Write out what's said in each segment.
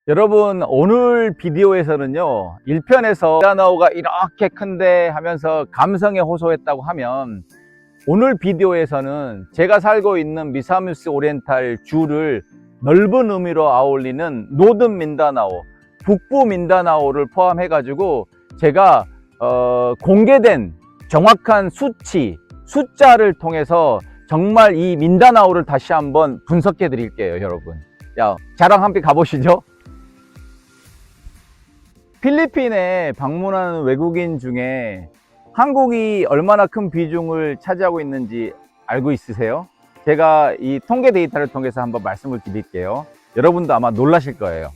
여러분, 오늘 비디오에서는요 1편에서 민다나오가 이렇게 큰데 하면서 감성에 호소했다고 하면, 오늘 비디오에서는 제가 살고 있는 미사미스 오리엔탈 주를 넓은 의미로 아울리는 노든 민다나오, 북부 민다나오를 포함해 가지고 제가 공개된 정확한 수치, 숫자를 통해서 정말 이 민다나오를 다시 한번 분석해 드릴게요. 여러분, 저랑 함께 가보시죠. 필리핀에 방문하는 외국인 중에 한국이 얼마나 큰 비중을 차지하고 있는지 알고 있으세요? 제가 이 통계 데이터를 통해서 한번 말씀을 드릴게요. 여러분도 아마 놀라실 거예요.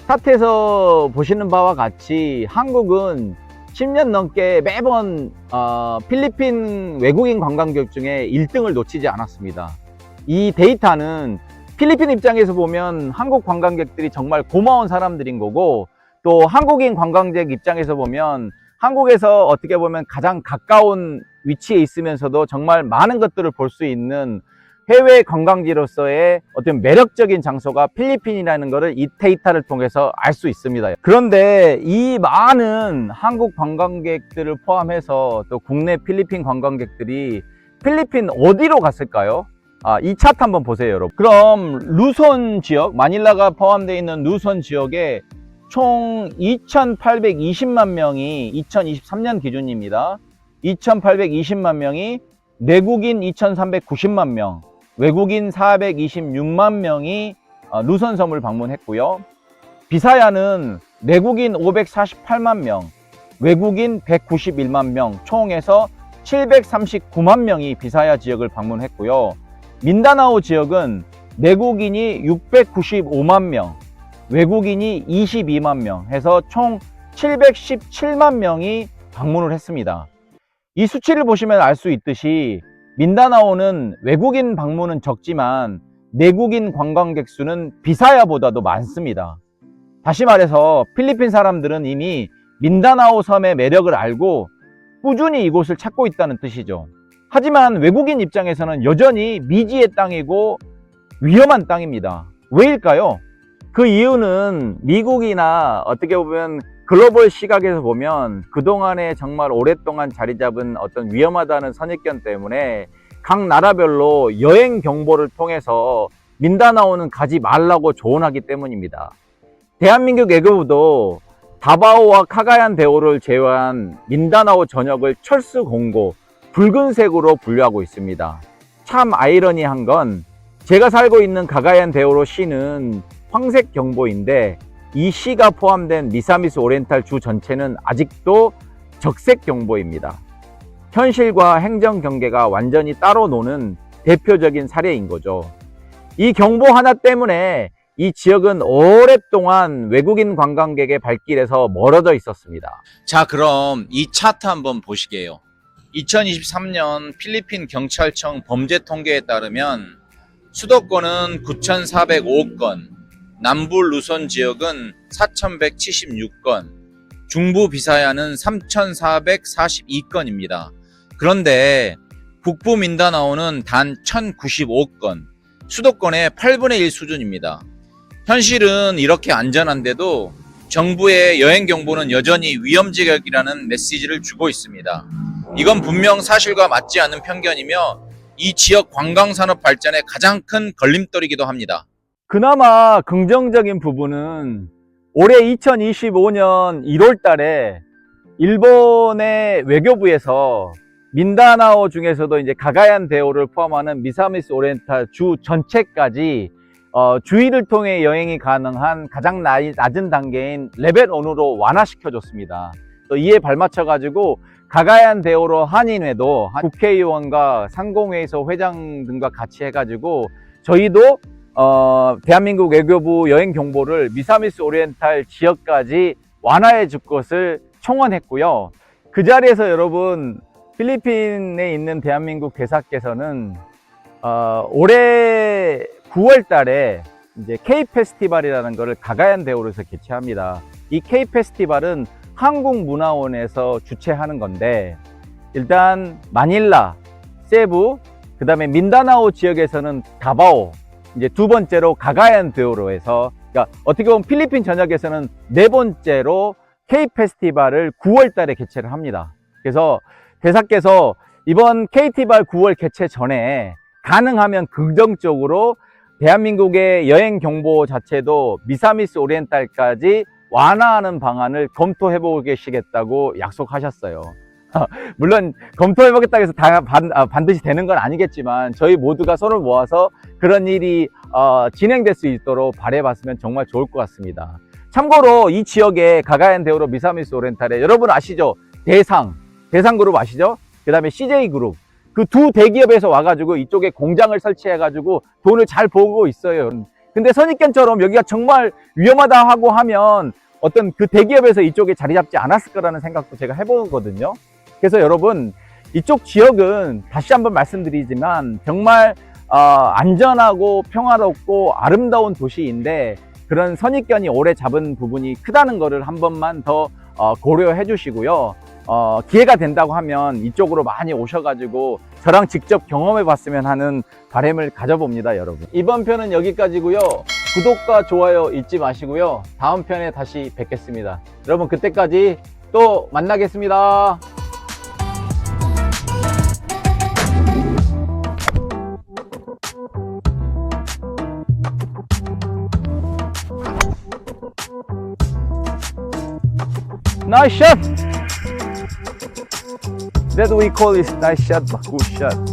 차트에서 보시는 바와 같이 한국은 10년 넘게 매번 필리핀 외국인 관광객 중에 1등을 놓치지 않았습니다. 이 데이터는 필리핀 입장에서 보면 한국 관광객들이 정말 고마운 사람들인 거고, 또 한국인 관광객 입장에서 보면 한국에서 어떻게 보면 가장 가까운 위치에 있으면서도 정말 많은 것들을 볼 수 있는 해외 관광지로서의 어떤 매력적인 장소가 필리핀이라는 것을 이 데이터를 통해서 알 수 있습니다. 그런데 이 많은 한국 관광객들을 포함해서 또 국내 필리핀 관광객들이 필리핀 어디로 갔을까요? 이 차트 한번 보세요, 여러분. 그럼 루손 지역, 마닐라가 포함되어 있는 루손 지역에 총 2,820만 명이 2023년 기준입니다. 2,820만 명이 내국인 2,390만 명, 외국인 426만 명이 루손 섬을 방문했고요. 비사야는 내국인 548만 명, 외국인 191만 명, 총해서 739만 명이 비사야 지역을 방문했고요. 민다나오 지역은 내국인이 695만 명, 외국인이 22만 명 해서 총 717만 명이 방문을 했습니다. 이 수치를 보시면 알 수 있듯이 민다나오는 외국인 방문은 적지만 내국인 관광객 수는 비사야보다도 많습니다. 다시 말해서 필리핀 사람들은 이미 민다나오 섬의 매력을 알고 꾸준히 이곳을 찾고 있다는 뜻이죠. 하지만 외국인 입장에서는 여전히 미지의 땅이고 위험한 땅입니다. 왜일까요? 그 이유는 미국이나 어떻게 보면 글로벌 시각에서 보면 그동안에 정말 오랫동안 자리 잡은 어떤 위험하다는 선입견 때문에 각 나라별로 여행 경보를 통해서 민다나오는 가지 말라고 조언하기 때문입니다. 대한민국 외교부도 다바오와 카가얀 대오를 제외한 민다나오 전역을 철수 공고, 붉은색으로 분류하고 있습니다. 참 아이러니한 건 제가 살고 있는 카가얀 대오로 시는 황색 경보인데 이 시가 포함된 미사미스 오리엔탈 주 전체는 아직도 적색 경보입니다. 현실과 행정 경계가 완전히 따로 노는 대표적인 사례인 거죠. 이 경보 하나 때문에 이 지역은 오랫동안 외국인 관광객의 발길에서 멀어져 있었습니다. 자, 그럼 이 차트 한번 보시게요. 2023년 필리핀 경찰청 범죄 통계에 따르면 수도권은 9,405건, 남부 루손 지역은 4,176건, 중부 비사야는 3,442건입니다. 그런데 북부 민다나오는 단 1,095건, 수도권의 8분의 1 수준입니다. 현실은 이렇게 안전한데도 정부의 여행 경보는 여전히 위험 지역이라는 메시지를 주고 있습니다. 이건 분명 사실과 맞지 않는 편견이며 이 지역 관광산업 발전의 가장 큰 걸림돌이기도 합니다. 그나마 긍정적인 부분은 올해 2025년 1월 달에 일본의 외교부에서 민다나오 중에서도 이제 가가얀 대오를 포함하는 미사미스 오리엔탈 주 전체까지 주의를 통해 여행이 가능한 가장 낮은 단계인 레벨 1으로 완화시켜줬습니다. 또 이에 발맞춰 가지고 가가얀 대오로 한인회도 국회의원과 상공회의소 회장 등과 같이 해가지고 저희도 대한민국 외교부 여행 경보를 미사미스 오리엔탈 지역까지 완화해 줄 것을 청원했고요. 그 자리에서 여러분, 필리핀에 있는 대한민국 대사께서는 올해 9월 달에 이제 K 페스티벌이라는 것을 가가얀 대오로서 개최합니다. 이 K 페스티벌은 한국문화원에서 주최하는 건데, 일단 마닐라, 세부, 그 다음에 민다나오 지역에서는 다바오, 이제 두 번째로 가가얀 대오로 해서 그러니까 어떻게 보면 필리핀 전역에서는 네 번째로 K 페스티벌을 9월 달에 개최를 합니다. 그래서 대사께서 이번 KT발 9월 개최 전에 가능하면 긍정적으로 대한민국의 여행 경보 자체도 미사미스 오리엔탈까지 완화하는 방안을 검토해 보시겠다고 약속하셨어요. 물론 검토해 보겠다고 해서 다 반드시 되는 건 아니겠지만 저희 모두가 손을 모아서 그런 일이 진행될 수 있도록 바라봤으면 정말 좋을 것 같습니다. 참고로 이 지역에 가가얀 데오로 미사미스 오리엔탈에 여러분 아시죠? 대상그룹 아시죠? 그 다음에 CJ그룹, 그 두 대기업에서 와가지고 이쪽에 공장을 설치해가지고 돈을 잘 벌고 있어요. 근데 선입견처럼 여기가 정말 위험하다 하고 하면 어떤 그 대기업에서 이쪽에 자리 잡지 않았을 거라는 생각도 제가 해보거든요. 그래서 여러분, 이쪽 지역은 다시 한번 말씀드리지만 정말 안전하고 평화롭고 아름다운 도시인데 그런 선입견이 오래 잡은 부분이 크다는 거를 한 번만 더 고려해 주시고요. 기회가 된다고 하면 이쪽으로 많이 오셔가지고 저랑 직접 경험해 봤으면 하는 바람을 가져봅니다, 여러분. 이번 편은 여기까지고요. 구독과 좋아요 잊지 마시고요. 다음 편에 다시 뵙겠습니다. 여러분, 그때까지 또 만나겠습니다. Nice shot! That we call is nice shot, good shot.